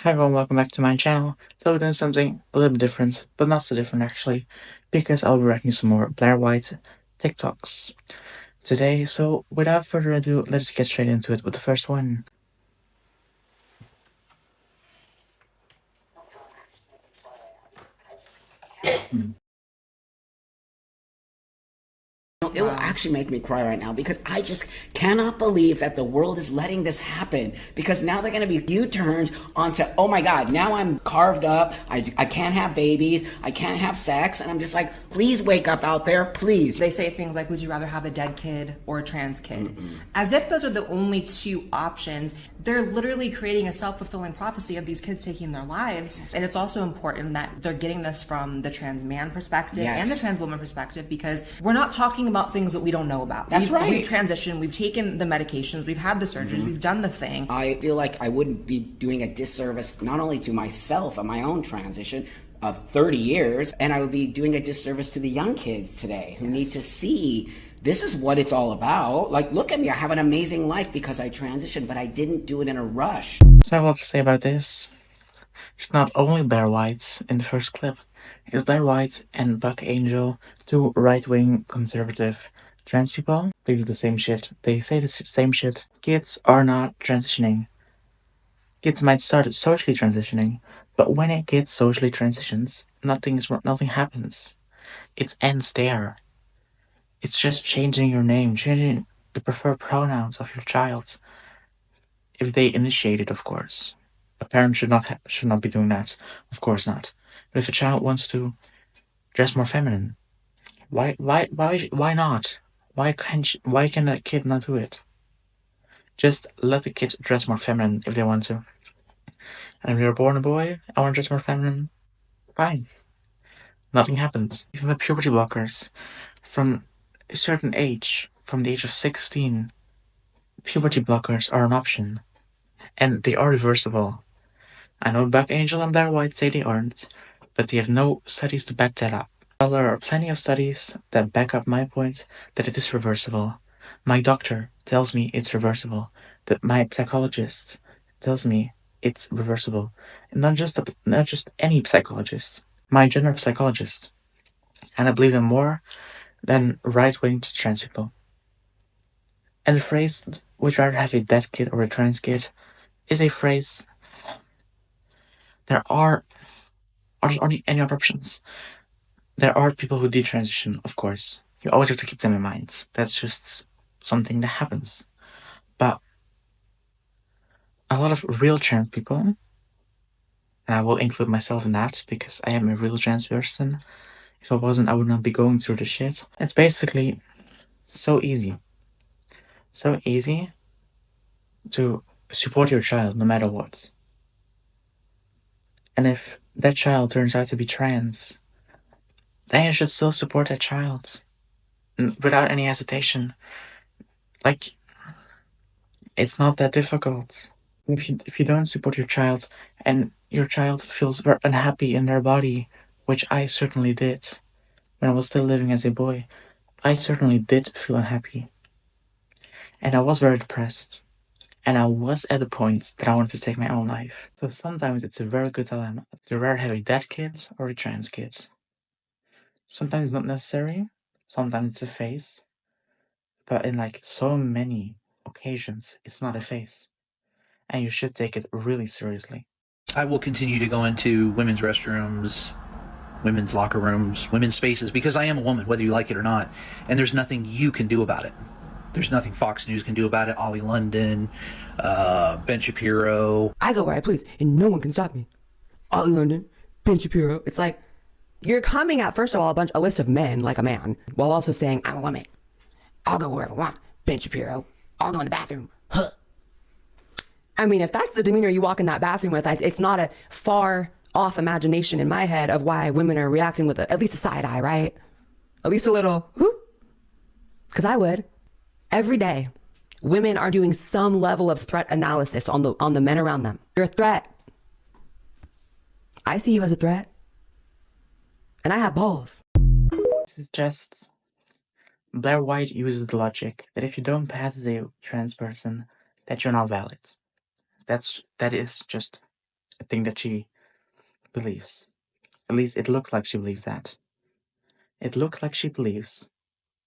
Hi everyone, welcome back to my channel. So we're doing something a little bit different, but not so different actually, because I'll be reacting some more Blaire White TikToks today. So without further ado, let's get straight into it with the first one. It will actually make me cry right now because I just cannot believe that the world is letting this happen, because now they're going to be U-turned onto, oh my God, now I'm carved up, I can't have babies, I can't have sex, and I'm just like, please wake up out there, please. They say things like, would you rather have a dead kid or a trans kid? As if those are the only two options. They're literally creating a self-fulfilling prophecy of these kids taking their lives. And it's also important that they're getting this from the trans man perspective and the trans woman perspective, because we're not talking about things that we don't know about. That's right. We've transitioned, we've taken the medications, we've had the surgeries, we've done the thing. I feel like I wouldn't be doing a disservice not only to myself and my own transition of 30 years, and I would be doing a disservice to the young kids today who need to see this is what it's all about. Like, look at me, I have an amazing life because I transitioned, but I didn't do it in a rush. So I have a lot to say about this. It's not only Blaire White in the first clip, it's Blaire White and Buck Angel, two right-wing conservative trans people. They do the same shit, they say the same shit. Kids are not transitioning. Kids might start socially transitioning, but when a kid socially transitions, nothing happens. It ends there. It's just changing your name, changing the preferred pronouns of your child. If they initiate it, of course. A parent should not be doing that. Of course not. But if a child wants to dress more feminine, why not? Why can a kid not do it? Just let the kid dress more feminine if they want to. And if you're born a boy, I want to dress more feminine, fine. Nothing happens. Even with puberty blockers, from a certain age, from the age of 16, puberty blockers are an option. And they are reversible. I know Buck Angel and Blaire White say they aren't, but they have no studies to back that up. While there are plenty of studies that back up my point that it is reversible. My doctor tells me it's reversible. That my psychologist tells me it's reversible. And not just any psychologist. My general psychologist. And I believe them more than right-wing trans people. And the phrase, would you rather have a dead kid or a trans kid, is a phrase. There are only any other options. There are people who detransition, of course. You always have to keep them in mind. That's just something that happens. But a lot of real trans people, and I will include myself in that because I am a real trans person. If I wasn't, I would not be going through this shit. It's basically so easy. So easy to support your child no matter what. And if that child turns out to be trans, then you should still support that child without any hesitation. Like, it's not that difficult. If you don't support your child and your child feels very unhappy in their body, which I certainly did when I was still living as a boy, I certainly did feel unhappy. And I was very depressed. And I was at the point that I wanted to take my own life. So sometimes it's a very good dilemma to rather have a dead kid or a trans kid. Sometimes it's not necessary, sometimes it's a phase, but in like so many occasions, it's not a phase. And you should take it really seriously. I will continue to go into women's restrooms, women's locker rooms, women's spaces, because I am a woman, whether you like it or not. And there's nothing you can do about it. There's nothing Fox News can do about it. Ollie London, Ben Shapiro. I go where I please, and no one can stop me. Ollie London, Ben Shapiro. It's like, you're coming at, first of all, a list of men like a man, while also saying, I'm a woman. I'll go wherever I want. Ben Shapiro. I'll go in the bathroom. Huh. I mean, if that's the demeanor you walk in that bathroom with, it's not a far off imagination in my head of why women are reacting with at least a side eye, right? At least a little, whoop. Because I would. Every day, women are doing some level of threat analysis on the men around them. You're a threat. I see you as a threat. And I have balls. This is just Blaire White uses the logic that if you don't pass as a trans person, that you're not valid. That is just a thing that she believes. At least it looks like she believes that. It looks like she believes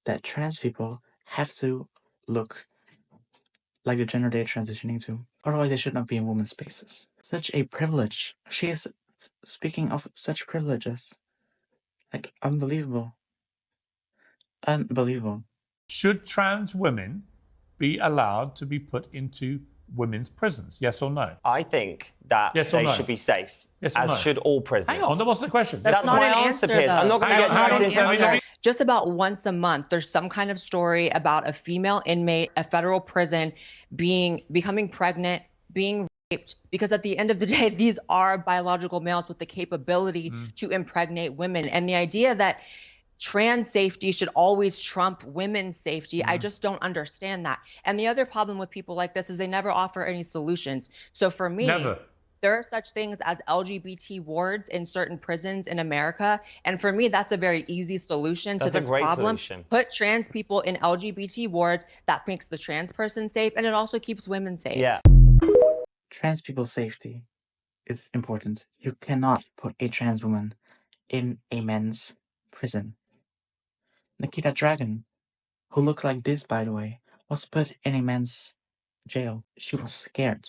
that trans people have to look like the gender they're transitioning to. Otherwise, they should not be in women's spaces. Such a privilege. She is speaking of such privileges. Like, unbelievable. Unbelievable. Should trans women be allowed to be put into women's prisons? Yes or no? I think that Yes or they no? should be safe, Yes or as no? should all prisoners. Hang on, what's the question? That's not my an answer, answer, Piers. I'm though. not going to Hang get on, dragged hang on, into let me- Just about once a month, there's some kind of story about a female inmate, a federal prison, becoming pregnant, being raped, because at the end of the day, these are biological males with the capability to impregnate women. And the idea that trans safety should always trump women's safety, I just don't understand that. And the other problem with people like this is they never offer any solutions. So for me, Never. there are such things as LGBT wards in certain prisons in America. And for me, that's a very easy solution to That's a this great problem. solution. Put trans people in LGBT wards. That makes the trans person safe, and it also keeps women safe. Yeah. Trans people's safety is important. You cannot put a trans woman in a men's prison. Nikita Dragon, who looked like this, by the way, was put in a men's jail. She was scared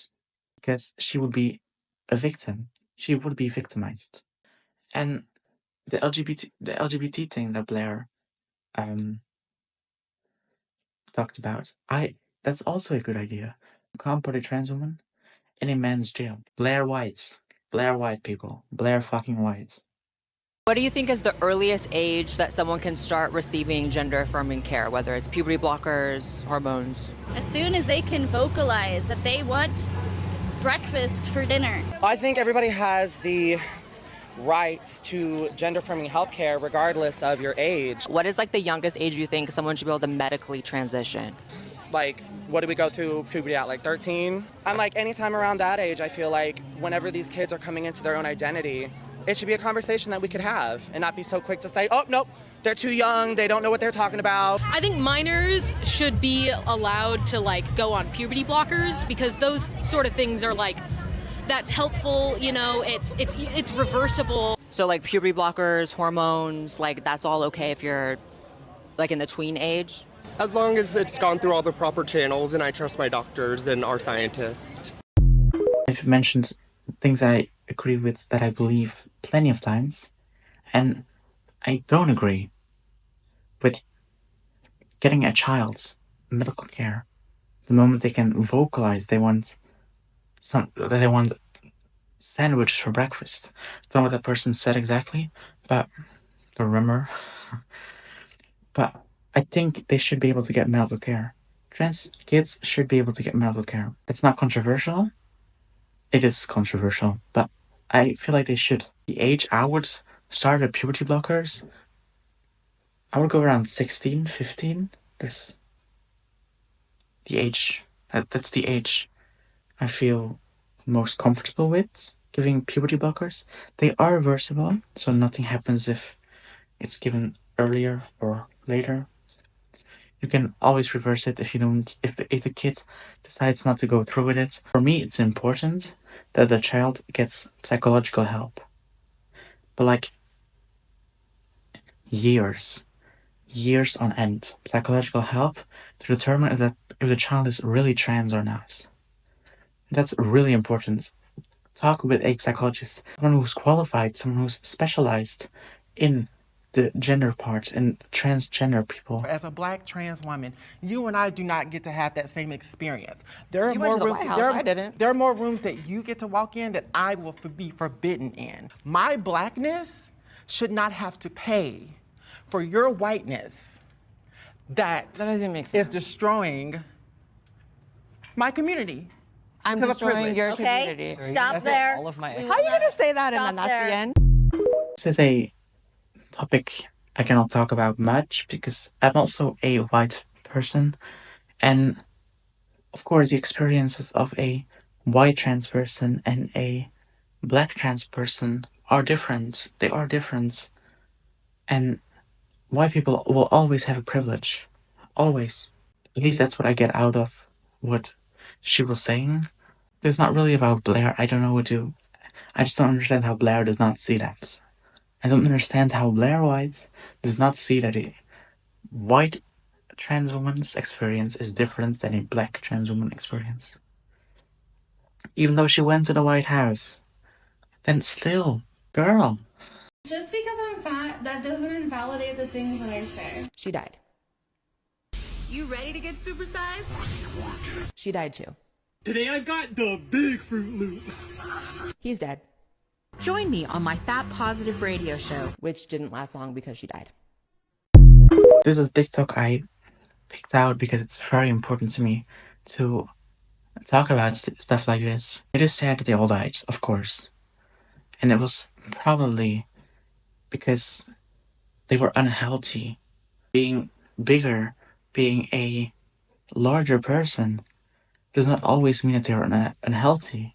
because she would be a victim. She would be victimized. And the LGBT thing that Blaire talked about, that's also a good idea. You can't put a trans woman in a men's jail. Blaire Whites. Blaire White people. Blaire fucking Whites. What do you think is the earliest age that someone can start receiving gender affirming care, whether it's puberty blockers, hormones? As soon as they can vocalize that they want breakfast for dinner. I think everybody has the rights to gender-affirming healthcare regardless of your age. What is like the youngest age you think someone should be able to medically transition? Like, what do we go through puberty at, like 13? And like anytime around that age, I feel like whenever these kids are coming into their own identity, it should be a conversation that we could have and not be so quick to say, oh, nope, they're too young, they don't know what they're talking about. I think minors should be allowed to like go on puberty blockers because those sort of things are like, that's helpful, you know, it's reversible. So like puberty blockers, hormones, like that's all okay if you're like in the tween age? As long as it's gone through all the proper channels and I trust my doctors and our scientists. I've mentioned things I agree with that I believe plenty of times, and I don't agree with getting a child's medical care the moment they can vocalize they want sandwiches for breakfast. Don't know what that person said exactly, but don't remember. But I think they should be able to get medical care. Trans kids should be able to get medical care. It's not controversial. It is controversial, but I feel like they should. The age I would start at puberty blockers, I would go around 16, 15. That's the age. That's the age I feel most comfortable with giving puberty blockers. They are reversible, so nothing happens if it's given earlier or later. You can always reverse it if you don't. If the kid decides not to go through with it. For me, it's important that the child gets psychological help. But like years on end, psychological help to determine if the child is really trans or not. That's really important. Talk with a psychologist, someone who's qualified, someone who's specialized in the gender parts and transgender people. As a black trans woman, you and I do not get to have that same experience. There are You went more to the rooms. White House, I didn't. There are more rooms that you get to walk in that I will be forbidden in. My blackness should not have to pay for your whiteness that doesn't make is sense. destroying my community. I'm Because of destroying privilege. your Okay, community. stop there. All of my We How are you will gonna say that and stop then that's there. the end? This is a topic I cannot talk about much because I'm also a white person, and of course the experiences of a white trans person and a black trans person are different. They are different. And white people will always have a privilege. Always. At least that's what I get out of what she was saying. It's not really about Blaire. I don't know what to I just don't understand how Blaire does not see that. I don't understand how Blaire White does not see that a white trans woman's experience is different than a black trans woman experience. Even though she went to the White House, then still, girl. Just because I'm fat, that doesn't invalidate the things that I say. She died. You ready to get supersized? She died too. Today I got the big Fruit Loop. He's dead. Join me on my Fat Positive radio show, which didn't last long because she died. This is a TikTok I picked out because it's very important to me to talk about stuff like this. It is sad that they all died, of course. And it was probably because they were unhealthy. Being bigger, being a larger person, does not always mean that they are unhealthy.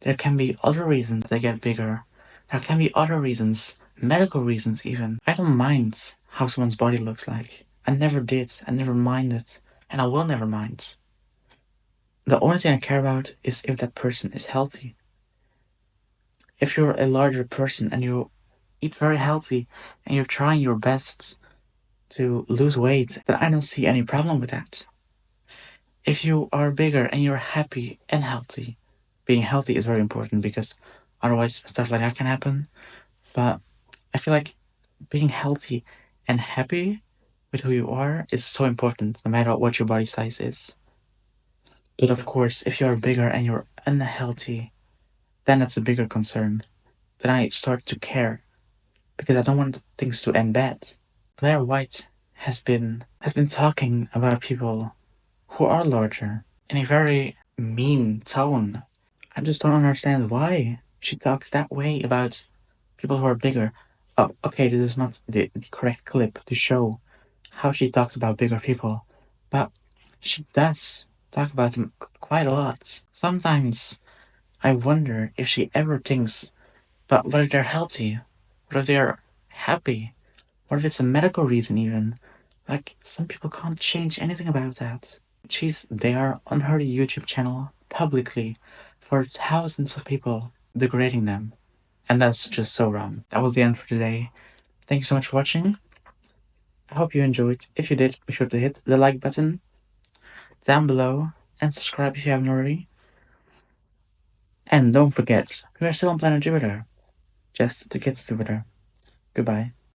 There can be other reasons they get bigger. There can be other reasons, medical reasons even. I don't mind how someone's body looks like. I never did. I never minded. And I will never mind. The only thing I care about is if that person is healthy. If you're a larger person and you eat very healthy and you're trying your best to lose weight, then I don't see any problem with that. If you are bigger and you're happy and healthy, being healthy is very important because otherwise stuff like that can happen. But I feel like being healthy and happy with who you are is so important no matter what your body size is. But of course, if you are bigger and you're unhealthy, then that's a bigger concern. Then I start to care because I don't want things to end bad. Blaire White has been talking about people who are larger in a very mean tone. I just don't understand why she talks that way about people who are bigger. Oh, okay, this is not the correct clip to show how she talks about bigger people, but she does talk about them quite a lot. Sometimes I wonder if she ever thinks about whether they're healthy, whether they're happy, or if it's a medical reason even. Like, some people can't change anything about that. She's there on her YouTube channel, publicly, for thousands of people, degrading them. And that's just so wrong. That was the end for today. Thank you so much for watching. I hope you enjoyed. If you did, be sure to hit the like button down below and subscribe if you haven't already. And don't forget, we are still on planet Jupiter. Just to get stupider. Goodbye.